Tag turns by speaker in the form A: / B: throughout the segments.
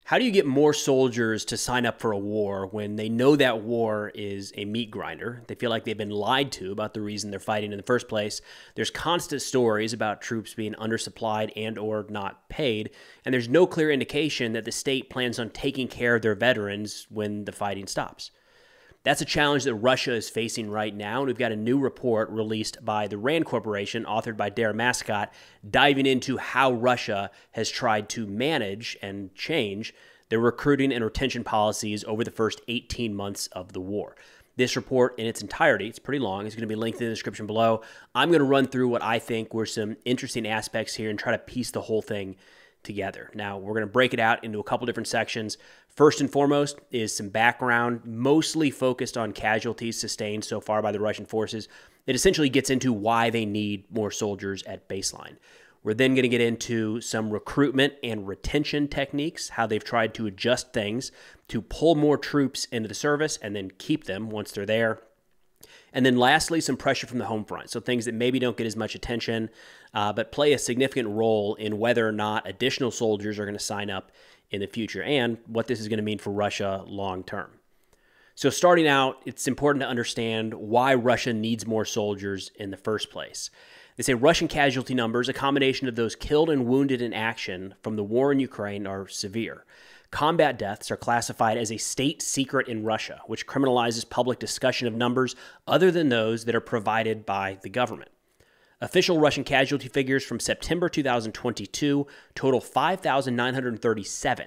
A: How do you get more soldiers to sign up for a war when they know that war is a meat grinder? They feel like they've been lied to about the reason they're fighting in the first place. There's constant stories about troops being undersupplied and or not paid, and there's no clear indication that the state plans on taking care of their veterans when the fighting stops. That's a challenge that Russia is facing right now, and we've got a new report released by the RAND Corporation, authored by Dara Mascott, diving into how Russia has tried to manage and change their recruiting and retention policies over the first 18 months of the war. This report in its entirety, it's pretty long, it's going to be linked in the description below. I'm going to run through what I think were some interesting aspects here and try to piece the whole thing together. Now, we're going to break it out into a couple different sections. First and foremost is some background, mostly focused on casualties sustained so far by the Russian forces. It essentially gets into why they need more soldiers at baseline. We're then going to get into some recruitment and retention techniques, how they've tried to adjust things to pull more troops into the service and then keep them once they're there. And then lastly, some pressure from the home front. So things that maybe don't get as much attention, but play a significant role in whether or not additional soldiers are going to sign up in the future and what this is going to mean for Russia long term. So starting out, it's important to understand why Russia needs more soldiers in the first place. They say Russian casualty numbers, a combination of those killed and wounded in action from the war in Ukraine, are severe. Combat deaths are classified as a state secret in Russia, which criminalizes public discussion of numbers other than those that are provided by the government. Official Russian casualty figures from September 2022 total 5,937,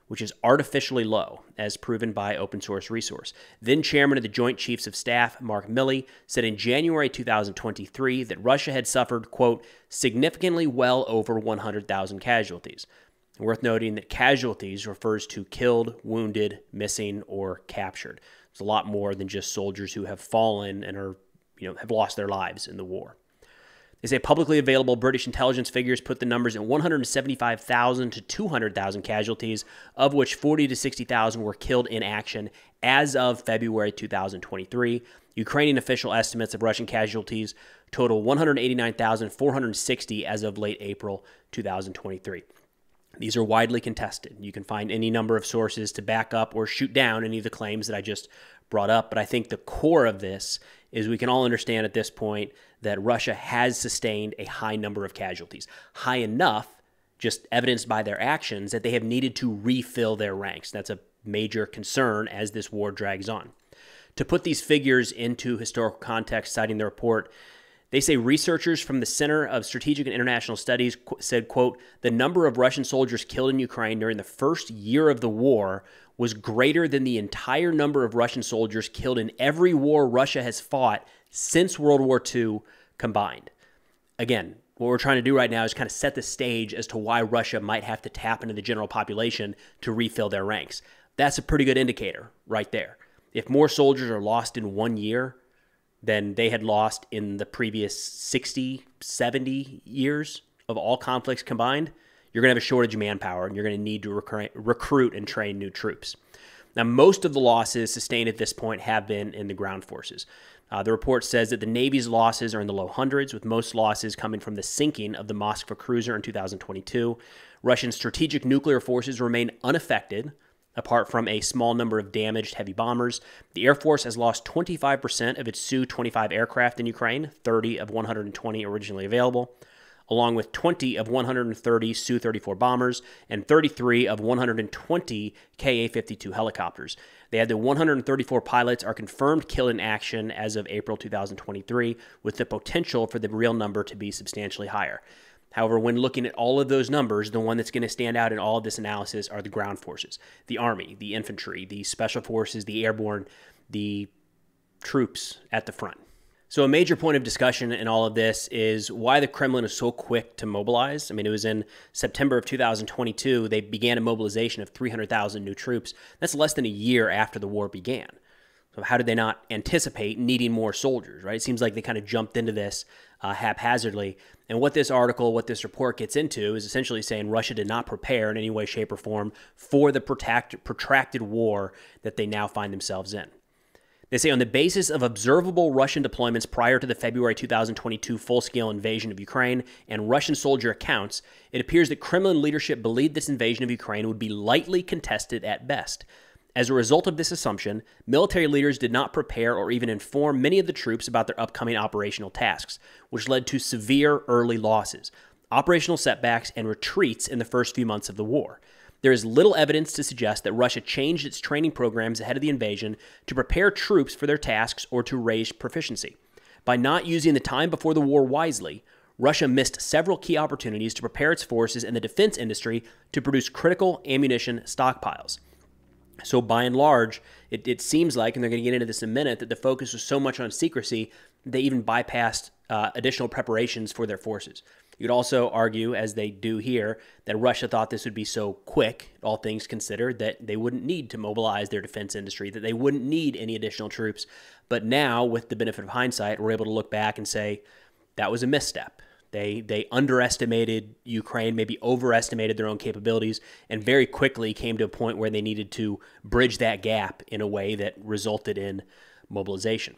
A: which is artificially low, as proven by open source resource. Then Chairman of the Joint Chiefs of Staff, Mark Milley, said in January 2023 that Russia had suffered, quote, significantly well over 100,000 casualties. Worth noting that casualties refers to killed, wounded, missing, or captured. It's a lot more than just soldiers who have fallen and are, have lost their lives in the war. They say publicly available British intelligence figures put the numbers at 175,000 to 200,000 casualties, of which 40 to 60,000 were killed in action as of February 2023. Ukrainian official estimates of Russian casualties total 189,460 as of late April 2023. These are widely contested. You can find any number of sources to back up or shoot down any of the claims that I just brought up, but I think the core of this is we can all understand at this point that Russia has sustained a high number of casualties, high enough, just evidenced by their actions, that they have needed to refill their ranks. That's a major concern as this war drags on. To put these figures into historical context, citing the report, they say researchers from the Center of Strategic and International Studies said, quote, the number of Russian soldiers killed in Ukraine during the first year of the war was greater than the entire number of Russian soldiers killed in every war Russia has fought since World War II combined. Again, what we're trying to do right now is kind of set the stage as to why Russia might have to tap into the general population to refill their ranks. That's a pretty good indicator right there. If more soldiers are lost in 1 year than they had lost in the previous 60, 70 years of all conflicts combined, you're going to have a shortage of manpower, and you're going to need to recruit and train new troops. Now, most of the losses sustained at this point have been in the ground forces. The report says that the Navy's losses are in the low hundreds, with most losses coming from the sinking of the Moskva cruiser in 2022. Russian strategic nuclear forces remain unaffected, apart from a small number of damaged heavy bombers. The Air Force has lost 25% of its Su-25 aircraft in Ukraine, 30 of 120 originally available, along with 20 of 130 Su-34 bombers and 33 of 120 Ka-52 helicopters. They had the 134 pilots are confirmed killed in action as of April 2023, with the potential for the real number to be substantially higher. However, when looking at all of those numbers, the one that's going to stand out in all of this analysis are the ground forces, the Army, the infantry, the special forces, the airborne, the troops at the front. So a major point of discussion in all of this is why the Kremlin is so quick to mobilize. I mean, it was in September of 2022, they began a mobilization of 300,000 new troops. That's less than a year after the war began. So how did they not anticipate needing more soldiers, right? It seems like they kind of jumped into this haphazardly. And what this article, what this report gets into is essentially saying Russia did not prepare in any way, shape, or form for the protracted war that they now find themselves in. They say on the basis of observable Russian deployments prior to the February 2022 full-scale invasion of Ukraine and Russian soldier accounts, it appears that Kremlin leadership believed this invasion of Ukraine would be lightly contested at best. As a result of this assumption, military leaders did not prepare or even inform many of the troops about their upcoming operational tasks, which led to severe early losses, operational setbacks, and retreats in the first few months of the war. There is little evidence to suggest that Russia changed its training programs ahead of the invasion to prepare troops for their tasks or to raise proficiency. By not using the time before the war wisely, Russia missed several key opportunities to prepare its forces and the defense industry to produce critical ammunition stockpiles. So by and large, it seems like, and they're going to get into this in a minute, that the focus was so much on secrecy, they even bypassed additional preparations for their forces. You could also argue, as they do here, that Russia thought this would be so quick, all things considered, that they wouldn't need to mobilize their defense industry, that they wouldn't need any additional troops. But now, with the benefit of hindsight, we're able to look back and say that was a misstep. They underestimated Ukraine, maybe overestimated their own capabilities, and very quickly came to a point where they needed to bridge that gap in a way that resulted in mobilization.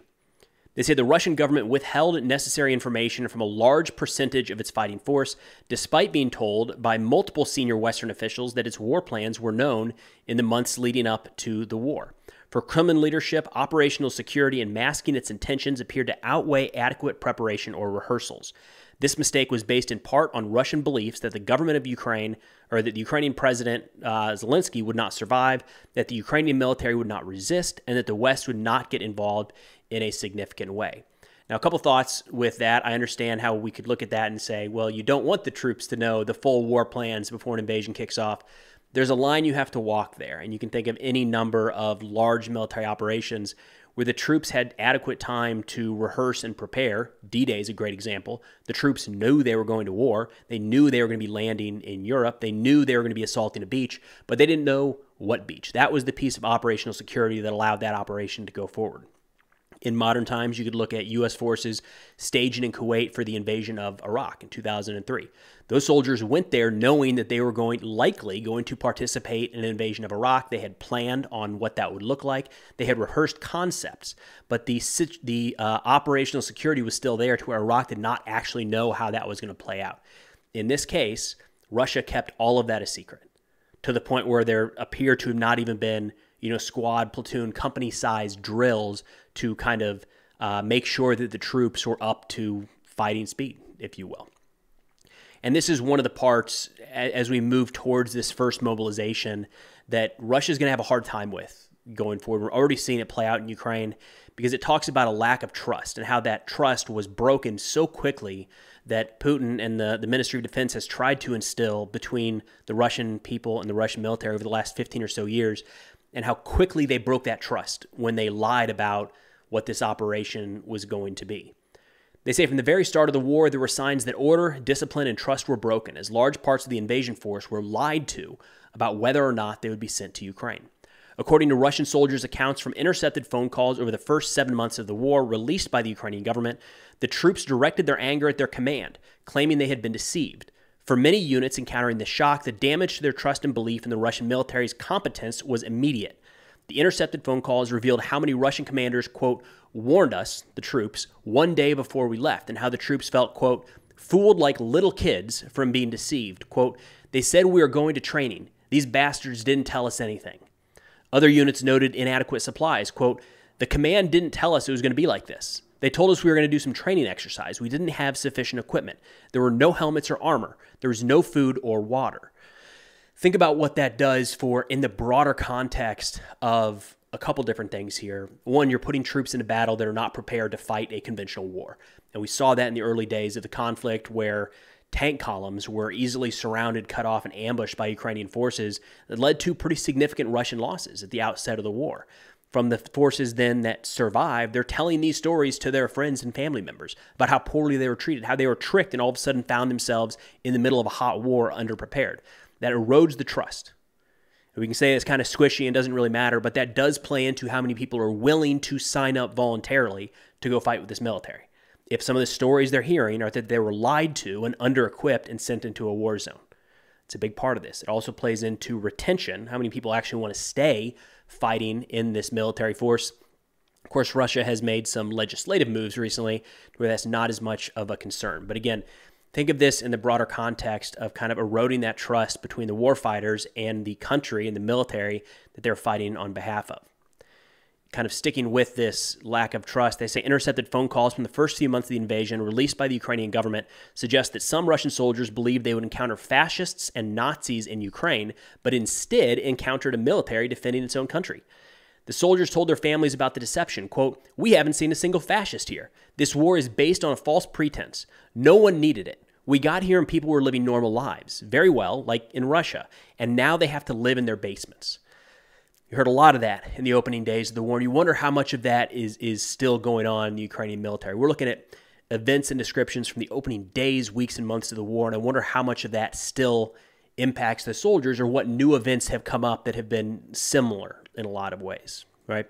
A: They say the Russian government withheld necessary information from a large percentage of its fighting force, despite being told by multiple senior Western officials that its war plans were known in the months leading up to the war. For Kremlin leadership, operational security and masking its intentions appeared to outweigh adequate preparation or rehearsals. This mistake was based in part on Russian beliefs that the government of Ukraine, or that the Ukrainian president Zelensky would not survive, that the Ukrainian military would not resist, and that the West would not get involved in a significant way. Now, a couple thoughts with that. I understand how we could look at that and say, well, you don't want the troops to know the full war plans before an invasion kicks off. There's a line you have to walk there, and you can think of any number of large military operations where the troops had adequate time to rehearse and prepare. D-Day is a great example. The troops knew they were going to war. They knew they were going to be landing in Europe. They knew they were going to be assaulting a beach, but they didn't know what beach. That was the piece of operational security that allowed that operation to go forward. In modern times, you could look at U.S. forces staging in Kuwait for the invasion of Iraq in 2003. Those soldiers went there knowing that they were likely going to participate in an invasion of Iraq. They had planned on what that would look like. They had rehearsed concepts, but the operational security was still there to where Iraq did not actually know how that was going to play out. In this case, Russia kept all of that a secret to the point where there appear to have not even been squad, platoon, company-sized drills to kind of make sure that the troops were up to fighting speed, if you will. And this is one of the parts, as we move towards this first mobilization, that Russia's going to have a hard time with going forward. We're already seeing it play out in Ukraine because it talks about a lack of trust and how that trust was broken so quickly that Putin and the Ministry of Defense has tried to instill between the Russian people and the Russian military over the last 15 or so years, and how quickly they broke that trust when they lied about what this operation was going to be. They say from the very start of the war, there were signs that order, discipline, and trust were broken as large parts of the invasion force were lied to about whether or not they would be sent to Ukraine. According to Russian soldiers' accounts from intercepted phone calls over the first 7 months of the war released by the Ukrainian government, the troops directed their anger at their command, claiming they had been deceived. For many units encountering the shock, the damage to their trust and belief in the Russian military's competence was immediate. The intercepted phone calls revealed how many Russian commanders, quote, warned us, the troops, one day before we left, and how the troops felt, quote, fooled like little kids from being deceived. Quote, they said we were going to training. These bastards didn't tell us anything. Other units noted inadequate supplies. Quote, the command didn't tell us it was going to be like this. They told us we were going to do some training exercise. We didn't have sufficient equipment. There were no helmets or armor. There was no food or water. Think about what that does for in the broader context of a couple different things here. One, you're putting troops into battle that are not prepared to fight a conventional war. And we saw that in the early days of the conflict where tank columns were easily surrounded, cut off, and ambushed by Ukrainian forces that led to pretty significant Russian losses at the outset of the war. From the forces then that survived, they're telling these stories to their friends and family members about how poorly they were treated, how they were tricked and all of a sudden found themselves in the middle of a hot war underprepared. That erodes the trust. We can say it's kind of squishy and doesn't really matter, but that does play into how many people are willing to sign up voluntarily to go fight with this military. If some of the stories they're hearing are that they were lied to and under-equipped and sent into a war zone. It's a big part of this. It also plays into retention, how many people actually want to stay fighting in this military force. Of course, Russia has made some legislative moves recently where that's not as much of a concern. But again, think of this in the broader context of kind of eroding that trust between the war fighters and the country and the military that they're fighting on behalf of. Kind of sticking with this lack of trust, they say intercepted phone calls from the first few months of the invasion released by the Ukrainian government suggest that some Russian soldiers believed they would encounter fascists and Nazis in Ukraine, but instead encountered a military defending its own country. The soldiers told their families about the deception. Quote, "We haven't seen a single fascist here. This war is based on a false pretense. No one needed it. We got here and people were living normal lives, very well, like in Russia, and now they have to live in their basements." You heard a lot of that in the opening days of the war, and you wonder how much of that is still going on in the Ukrainian military. We're looking at events and descriptions from the opening days, weeks, and months of the war, and I wonder how much of that still impacts the soldiers or what new events have come up that have been similar in a lot of ways, right?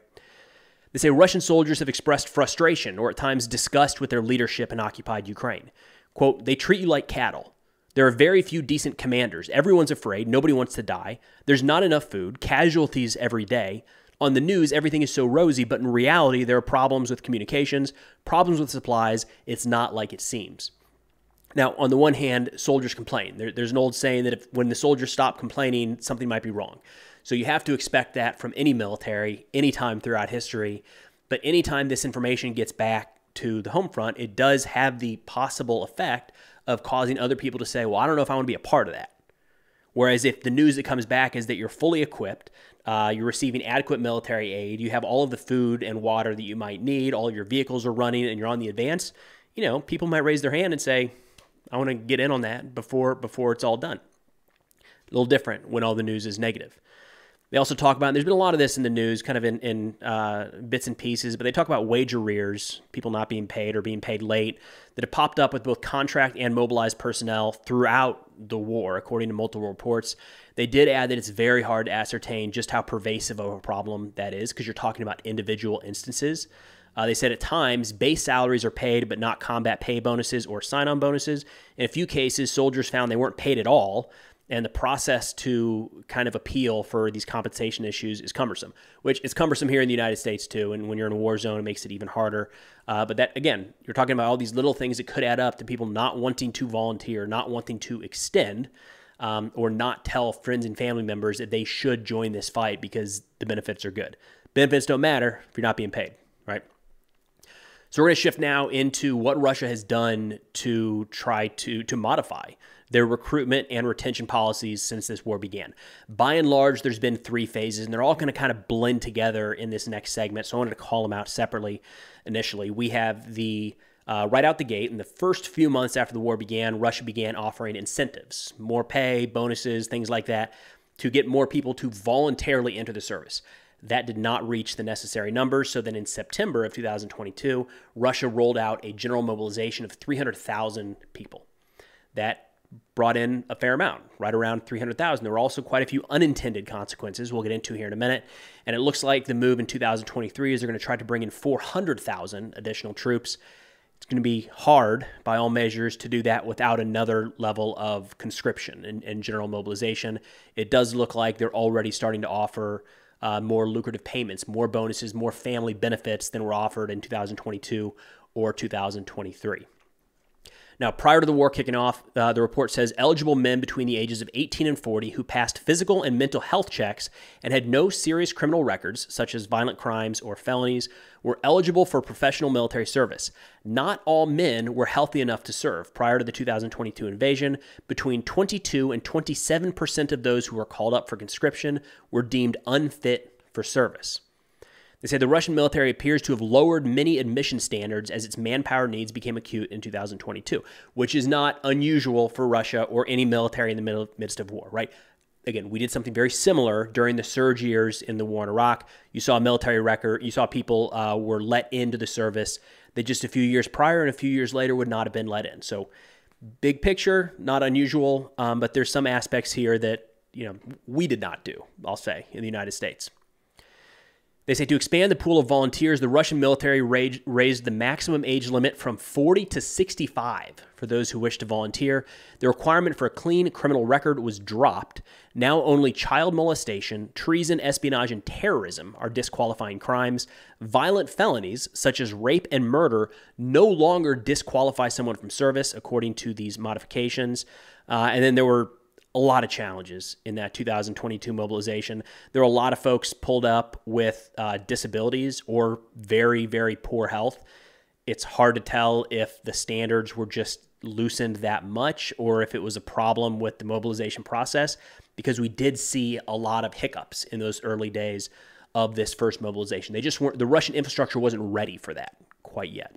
A: They say Russian soldiers have expressed frustration or at times disgust with their leadership in occupied Ukraine. Quote, "They treat you like cattle. There are very few decent commanders. Everyone's afraid. Nobody wants to die. There's not enough food. Casualties every day. On the news, everything is so rosy, but in reality, there are problems with communications, problems with supplies. It's not like it seems." Now, on the one hand, soldiers complain. There's an old saying that when the soldiers stop complaining, something might be wrong. So you have to expect that from any military, anytime throughout history. But anytime this information gets back to the home front, it does have the possible effect of causing other people to say, well, I don't know if I want to be a part of that. Whereas if the news that comes back is that you're fully equipped, you're receiving adequate military aid, you have all of the food and water that you might need, all of your vehicles are running, and you're on the advance, people might raise their hand and say, I want to get in on that before it's all done. A little different when all the news is negative. They also talk about, and there's been a lot of this in the news, kind of in bits and pieces, but they talk about wage arrears, people not being paid or being paid late, that have popped up with both contract and mobilized personnel throughout the war, according to multiple reports. They did add that it's very hard to ascertain just how pervasive of a problem that is, because you're talking about individual instances. They said at times, base salaries are paid, but not combat pay bonuses or sign-on bonuses. In a few cases, soldiers found they weren't paid at all, and the process to kind of appeal for these compensation issues is cumbersome, which is cumbersome here in the United States too. And when you're in a war zone, it makes it even harder. But that, again, you're talking about all these little things that could add up to people not wanting to volunteer, not wanting to extend, or not tell friends and family members that they should join this fight because the benefits are good. Benefits don't matter if you're not being paid, right? So we're going to shift now into what Russia has done to try to modify their recruitment and retention policies since this war began. By and large, there's been 3 phases, and they're all going to kind of blend together in this next segment, so I wanted to call them out separately initially. We have the right out the gate, in the first few months after the war began, Russia began offering incentives, more pay, bonuses, things like that, to get more people to voluntarily enter the service. That did not reach the necessary numbers, so then in September of 2022, Russia rolled out a general mobilization of 300,000 people. That brought in a fair amount, right around 300,000. There were also quite a few unintended consequences we'll get into here in a minute, and it looks like the move in 2023 is they're going to try to bring in 400,000 additional troops. It's going to be hard, by all measures, to do that without another level of conscription and general mobilization. It does look like they're already starting to offer more lucrative payments, more bonuses, more family benefits than were offered in 2022 or 2023. Now, prior to the war kicking off, the report says eligible men between the ages of 18 and 40 who passed physical and mental health checks and had no serious criminal records, such as violent crimes or felonies, were eligible for professional military service. Not all men were healthy enough to serve. Prior to the 2022 invasion, between 22 and 27% of those who were called up for conscription were deemed unfit for service. They say the Russian military appears to have lowered many admission standards as its manpower needs became acute in 2022, which is not unusual for Russia or any military in the midst of war, right? Again, we did something very similar during the surge years in the war in Iraq. You saw a military record. You saw people were let into the service that just a few years prior and a few years later would not have been let in. So big picture, not unusual, but there's some aspects here that we did not do, I'll say, in the United States. They say to expand the pool of volunteers, the Russian military raised the maximum age limit from 40 to 65 for those who wish to volunteer. The requirement for a clean criminal record was dropped. Now only child molestation, treason, espionage, and terrorism are disqualifying crimes. Violent felonies, such as rape and murder, no longer disqualify someone from service, according to these modifications. And then there were a lot of challenges in that 2022 mobilization. There were a lot of folks pulled up with disabilities or very, very poor health. It's hard to tell if the standards were just loosened that much or if it was a problem with the mobilization process, because we did see a lot of hiccups in those early days of this first mobilization. They just weren't, the Russian infrastructure wasn't ready for that quite yet.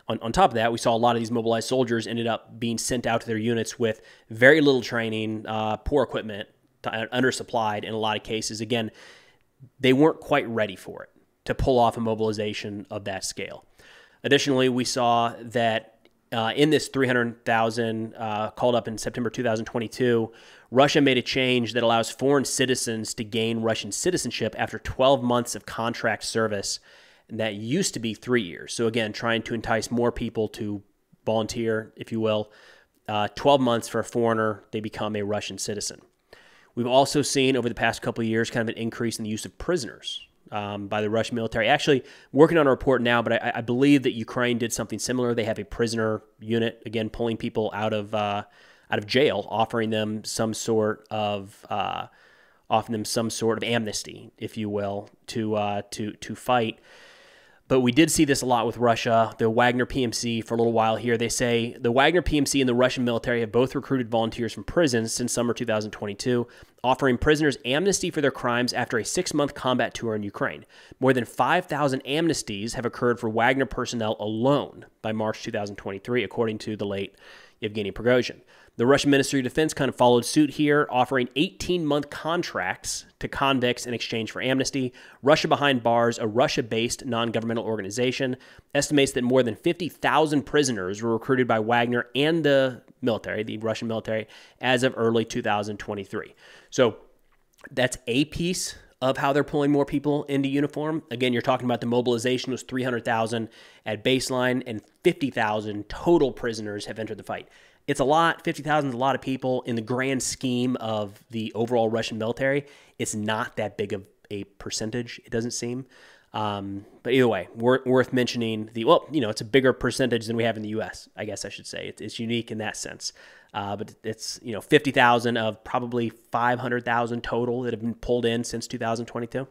A: On top of that, we saw a lot of these mobilized soldiers ended up being sent out to their units with very little training, poor equipment, undersupplied in a lot of cases. Again, they weren't quite ready for it to pull off a mobilization of that scale. Additionally, we saw that in this 300,000 called up in September 2022, Russia made a change that allows foreign citizens to gain Russian citizenship after 12 months of contract service. And that used to be 3 years. So again, trying to entice more people to volunteer, if you will. 12 months for a foreigner, they become a Russian citizen. We've also seen over the past couple of years kind of an increase in the use of prisoners by the Russian military. Actually, working on a report now, but I believe that Ukraine did something similar. They have a prisoner unit, again, pulling people out of jail, offering them some sort of amnesty, if you will, to fight. But we did see this a lot with Russia, the Wagner PMC for a little while here. They say the Wagner PMC and the Russian military have both recruited volunteers from prisons since summer 2022, offering prisoners amnesty for their crimes after a 6-month combat tour in Ukraine. More than 5,000 amnesties have occurred for Wagner personnel alone by March 2023, according to the late Yevgeny Prigozhin. The Russian Ministry of Defense kind of followed suit here, offering 18-month contracts to convicts in exchange for amnesty. Russia Behind Bars, a Russia-based non-governmental organization, estimates that more than 50,000 prisoners were recruited by Wagner and the military, the Russian military, as of early 2023. So that's a piece of how they're pulling more people into uniform. Again, you're talking about the mobilization was 300,000 at baseline, and 50,000 total prisoners have entered the fight. It's a lot. 50,000 is a lot of people. In the grand scheme of the overall Russian military, it's not that big of a percentage, it doesn't seem. But either way, worth mentioning it's a bigger percentage than we have in the U.S., I guess I should say. It's unique in that sense. But it's 50,000 of probably 500,000 total that have been pulled in since 2022.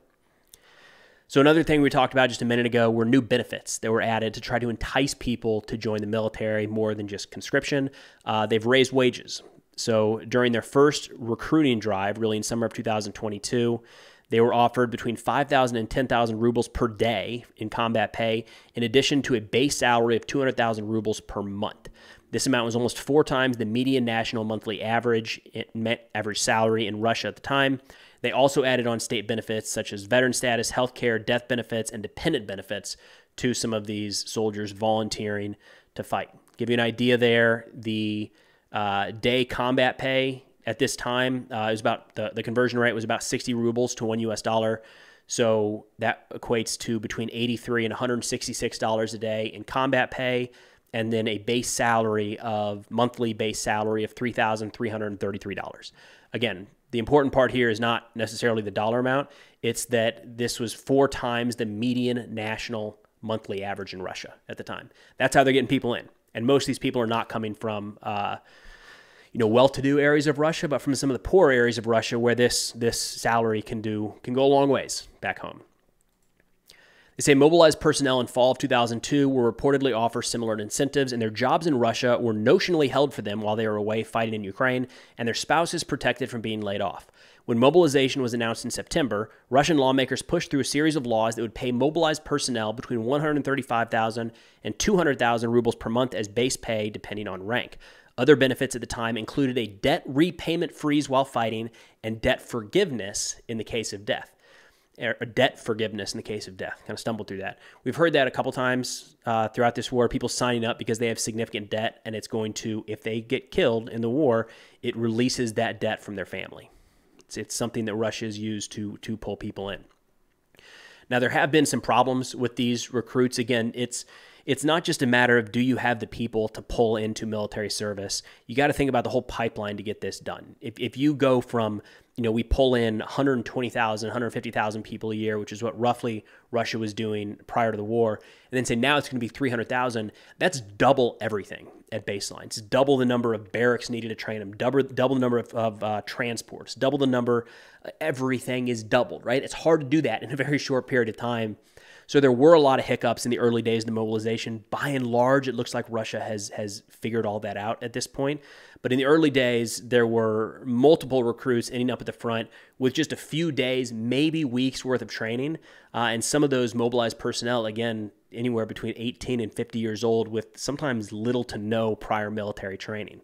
A: So another thing we talked about just a minute ago were new benefits that were added to try to entice people to join the military more than just conscription. They've raised wages. So during their first recruiting drive, really in summer of 2022, they were offered between 5,000 and 10,000 rubles per day in combat pay, in addition to a base salary of 200,000 rubles per month. This amount was almost 4 times the median national monthly average salary in Russia at the time. They also added on state benefits such as veteran status, healthcare, death benefits, and dependent benefits to some of these soldiers volunteering to fight. Give you an idea there, the day combat pay at this time is about the conversion rate was about 60 rubles to $1 US. So that equates to between $83 and $166 a day in combat pay, and then a monthly base salary of $3,333. Again, the important part here is not necessarily the dollar amount. It's that this was 4 times the median national monthly average in Russia at the time. That's how they're getting people in. And most of these people are not coming from, well-to-do areas of Russia, but from some of the poor areas of Russia where this salary can go a long ways back home. They say mobilized personnel in fall of 2002 were reportedly offered similar incentives, and their jobs in Russia were notionally held for them while they were away fighting in Ukraine, and their spouses protected from being laid off. When mobilization was announced in September, Russian lawmakers pushed through a series of laws that would pay mobilized personnel between 135,000 and 200,000 rubles per month as base pay, depending on rank. Other benefits at the time included a debt repayment freeze while fighting and debt forgiveness in the case of death. Debt forgiveness in the case of death. Kind of stumbled through that. We've heard that a couple times throughout this war, people signing up because they have significant debt, and it's going to, if they get killed in the war, it releases that debt from their family. It's something that Russia has used to pull people in. Now, there have been some problems with these recruits. Again, it's not just a matter of do you have the people to pull into military service. You got to think about the whole pipeline to get this done. If you go from, we pull in 120,000, 150,000 people a year, which is what roughly Russia was doing prior to the war, and then say now it's going to be 300,000, that's double everything at baseline. It's double the number of barracks needed to train them, double the number of transports, double the number, everything is doubled, right? It's hard to do that in a very short period of time. So there were a lot of hiccups in the early days of the mobilization. By and large, it looks like Russia has figured all that out at this point. But in the early days, there were multiple recruits ending up at the front with just a few days, maybe weeks worth of training. And some of those mobilized personnel, again, anywhere between 18 and 50 years old with sometimes little to no prior military training.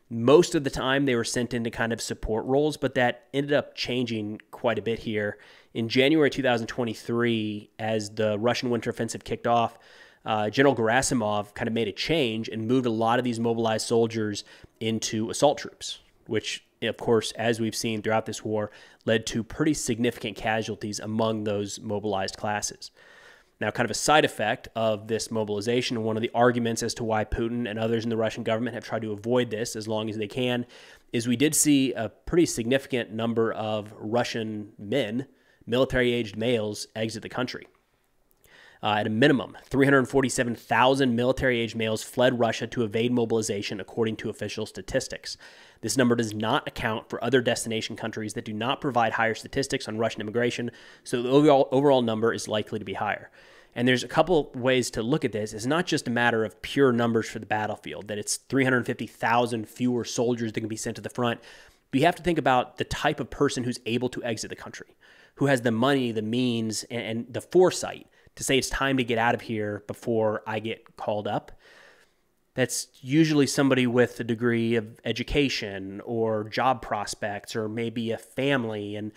A: Most of the time, they were sent into kind of support roles, but that ended up changing quite a bit here. In January 2023, as the Russian winter offensive kicked off, General Gerasimov kind of made a change and moved a lot of these mobilized soldiers into assault troops, which, of course, as we've seen throughout this war, led to pretty significant casualties among those mobilized classes. Now, kind of a side effect of this mobilization, and one of the arguments as to why Putin and others in the Russian government have tried to avoid this as long as they can, is we did see a pretty significant number of Russian men, military-aged males, exit the country. At a minimum, 347,000 military-aged males fled Russia to evade mobilization, according to official statistics. This number does not account for other destination countries that do not provide higher statistics on Russian immigration, so the overall number is likely to be higher. And there's a couple ways to look at this. It's not just a matter of pure numbers for the battlefield, that it's 350,000 fewer soldiers that can be sent to the front. But you have to think about the type of person who's able to exit the country, who has the money, the means, and the foresight to say it's time to get out of here before I get called up. That's usually somebody with a degree of education or job prospects or maybe a family, and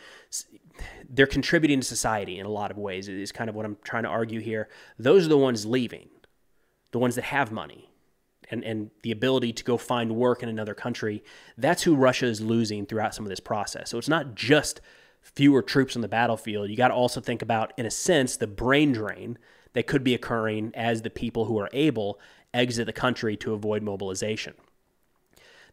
A: they're contributing to society in a lot of ways is kind of what I'm trying to argue here. Those are the ones leaving, the ones that have money and the ability to go find work in another country. That's who Russia is losing throughout some of this process. So it's not just fewer troops on the battlefield. You got to also think about, in a sense, the brain drain that could be occurring as the people who are able exit the country to avoid mobilization.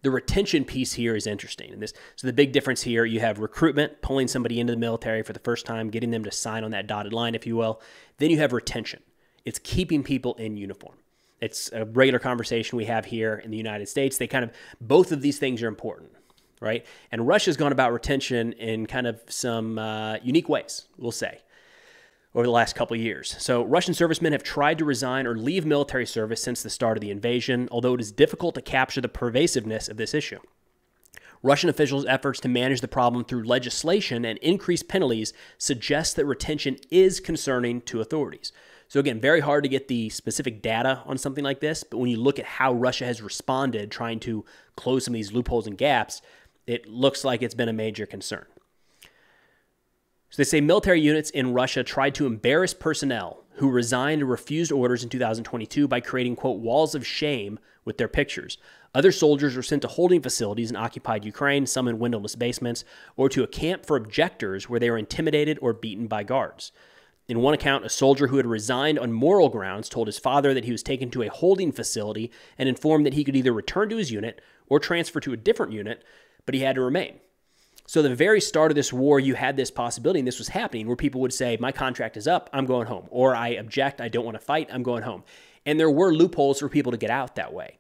A: The retention piece here is interesting. So the big difference here, you have recruitment, pulling somebody into the military for the first time, getting them to sign on that dotted line, if you will. Then you have retention. It's keeping people in uniform. It's a regular conversation we have here in the United States. Both of these things are important, right? And Russia's gone about retention in kind of some unique ways, we'll say, over the last couple of years. So Russian servicemen have tried to resign or leave military service since the start of the invasion, although it is difficult to capture the pervasiveness of this issue. Russian officials' efforts to manage the problem through legislation and increased penalties suggest that retention is concerning to authorities. So again, very hard to get the specific data on something like this, but when you look at how Russia has responded trying to close some of these loopholes and gaps, it looks like it's been a major concern. So they say military units in Russia tried to embarrass personnel who resigned or refused orders in 2022 by creating, quote, walls of shame with their pictures. Other soldiers were sent to holding facilities in occupied Ukraine, some in windowless basements, or to a camp for objectors where they were intimidated or beaten by guards. In one account, a soldier who had resigned on moral grounds told his father that he was taken to a holding facility and informed that he could either return to his unit or transfer to a different unit, but he had to remain. So the very start of this war, you had this possibility, and this was happening, where people would say, my contract is up, I'm going home. Or I object, I don't want to fight, I'm going home. And there were loopholes for people to get out that way.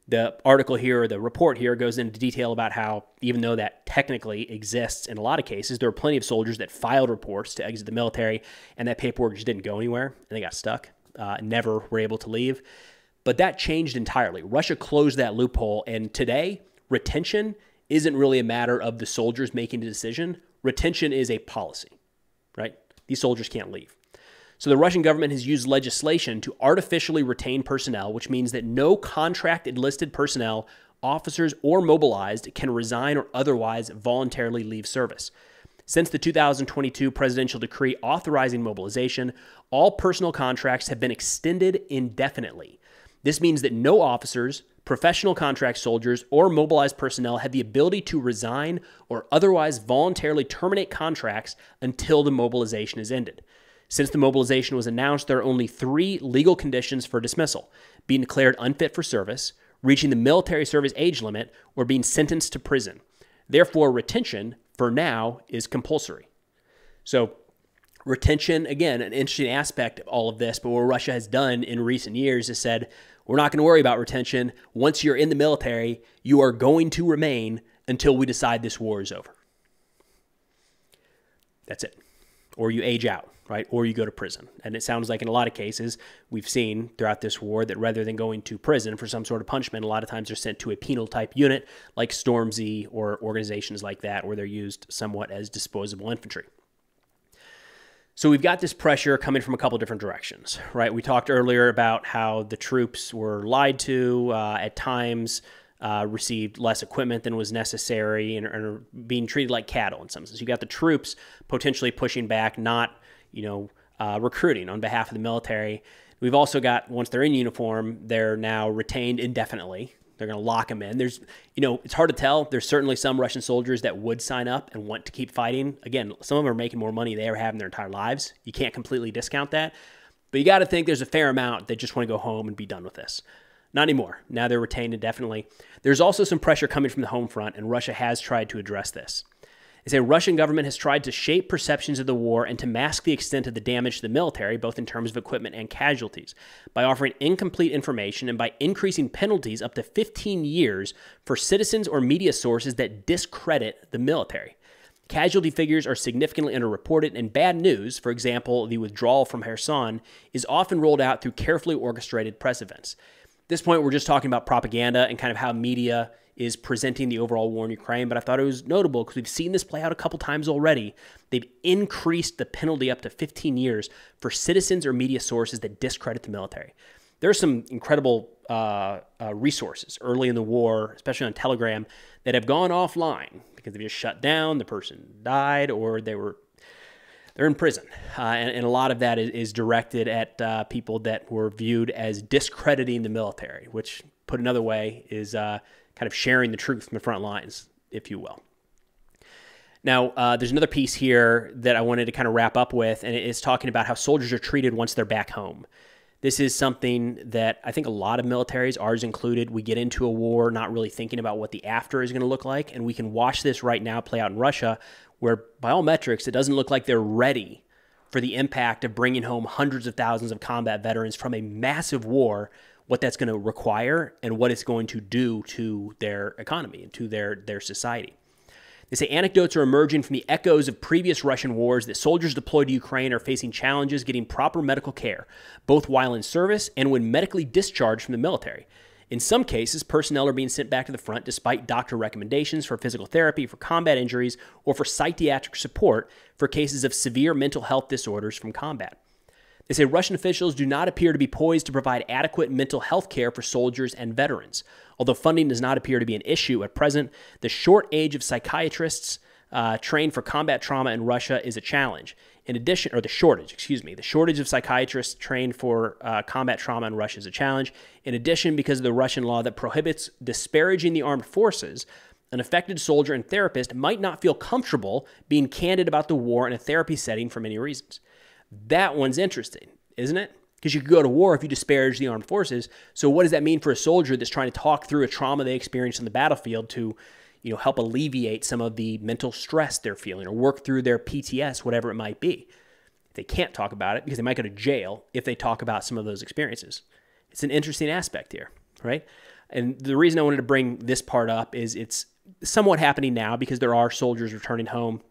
A: The article here, the report here, goes into detail about how, even though that technically exists in a lot of cases, there were plenty of soldiers that filed reports to exit the military, and that paperwork just didn't go anywhere, and they got stuck, never were able to leave. But that changed entirely. Russia closed that loophole, and today, retention isn't really a matter of the soldiers making a decision. Retention is a policy, right? These soldiers can't leave. So the Russian government has used legislation to artificially retain personnel, which means that no contract enlisted personnel, officers, or mobilized can resign or otherwise voluntarily leave service. Since the 2022 presidential decree authorizing mobilization, all personnel contracts have been extended indefinitely. This means that no officers, professional contract soldiers, or mobilized personnel have the ability to resign or otherwise voluntarily terminate contracts until the mobilization is ended. Since the mobilization was announced, there are only 3 legal conditions for dismissal: being declared unfit for service, reaching the military service age limit, or being sentenced to prison. Therefore, retention, for now, is compulsory. So retention, again, an interesting aspect of all of this, but what Russia has done in recent years is said, we're not going to worry about retention. Once you're in the military, you are going to remain until we decide this war is over. That's it. Or you age out, right? Or you go to prison. And it sounds like in a lot of cases we've seen throughout this war that rather than going to prison for some sort of punishment, a lot of times they're sent to a penal type unit like Stormzy or organizations like that, where they're used somewhat as disposable infantry. So we've got this pressure coming from a couple different directions, right? We talked earlier about how the troops were lied to, at times received less equipment than was necessary, and are being treated like cattle in some sense. You got the troops potentially pushing back, not recruiting on behalf of the military. We've also got, once they're in uniform, they're now retained indefinitely. They're going to lock them in. There's, it's hard to tell. There's certainly some Russian soldiers that would sign up and want to keep fighting. Again, some of them are making more money than they ever have in their entire lives. You can't completely discount that. But you got to think there's a fair amount that just want to go home and be done with this. Not anymore. Now they're retained indefinitely. There's also some pressure coming from the home front, and Russia has tried to address this. They say Russian government has tried to shape perceptions of the war and to mask the extent of the damage to the military, both in terms of equipment and casualties, by offering incomplete information and by increasing penalties up to 15 years for citizens or media sources that discredit the military. Casualty figures are significantly underreported, and bad news, for example, the withdrawal from Kherson, is often rolled out through carefully orchestrated press events. At this point, we're just talking about propaganda and kind of how media is presenting the overall war in Ukraine, but I thought it was notable because we've seen this play out a couple times already. They've increased the penalty up to 15 years for citizens or media sources that discredit the military. There are some incredible resources early in the war, especially on Telegram, that have gone offline because they just shut down, the person died, or they're in prison. And a lot of that is directed at people that were viewed as discrediting the military, which, put another way, is kind of sharing the truth from the front lines, if you will. Now, there's another piece here that I wanted to kind of wrap up with, and it's talking about how soldiers are treated once they're back home. This is something that I think a lot of militaries, ours included, we get into a war not really thinking about what the after is going to look like, and we can watch this right now play out in Russia, where by all metrics, it doesn't look like they're ready for the impact of bringing home hundreds of thousands of combat veterans from a massive war, what that's going to require and what it's going to do to their economy and to their society. They say anecdotes are emerging from the echoes of previous Russian wars that soldiers deployed to Ukraine are facing challenges getting proper medical care, both while in service and when medically discharged from the military. In some cases, personnel are being sent back to the front despite doctor recommendations for physical therapy for combat injuries or for psychiatric support for cases of severe mental health disorders from combat. They say Russian officials do not appear to be poised to provide adequate mental health care for soldiers and veterans. Although funding does not appear to be an issue at present, the short age of psychiatrists trained for combat trauma in Russia is a challenge. In addition, or the shortage of psychiatrists trained for combat trauma in Russia is a challenge. In addition, because of the Russian law that prohibits disparaging the armed forces, an affected soldier and therapist might not feel comfortable being candid about the war in a therapy setting for many reasons. That one's interesting, isn't it? Because you could go to war if you disparage the armed forces. So what does that mean for a soldier that's trying to talk through a trauma they experienced on the battlefield to, help alleviate some of the mental stress they're feeling or work through their PTS, whatever it might be? They can't talk about it because they might go to jail if they talk about some of those experiences. It's an interesting aspect here, right? And the reason I wanted to bring this part up is it's somewhat happening now because there are soldiers returning home.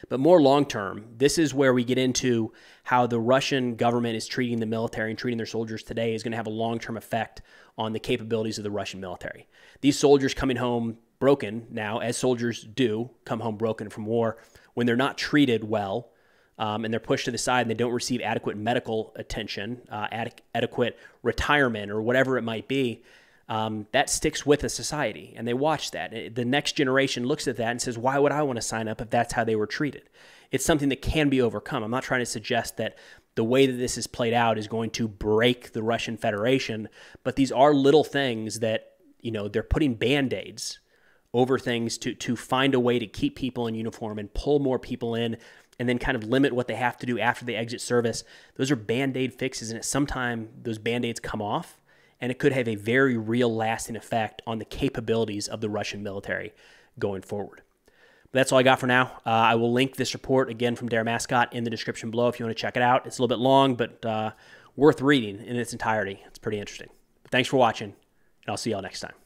A: But more long-term, this is where we get into how the Russian government is treating the military and treating their soldiers today is going to have a long-term effect on the capabilities of the Russian military. These soldiers coming home broken now, as soldiers do come home broken from war, when they're not treated well and they're pushed to the side and they don't receive adequate medical attention, adequate retirement or whatever it might be, that sticks with a society, and they watch that. The next generation looks at that and says, why would I want to sign up if that's how they were treated? It's something that can be overcome. I'm not trying to suggest that the way that this is played out is going to break the Russian Federation, but these are little things that, they're putting Band-Aids over things to find a way to keep people in uniform and pull more people in and then kind of limit what they have to do after they exit service. Those are Band-Aid fixes, and at some time those Band-Aids come off, and it could have a very real lasting effect on the capabilities of the Russian military going forward. But that's all I got for now. I will link this report, again, from Derimascot in the description below if you want to check it out. It's a little bit long, but worth reading in its entirety. It's pretty interesting. But thanks for watching, and I'll see y'all next time.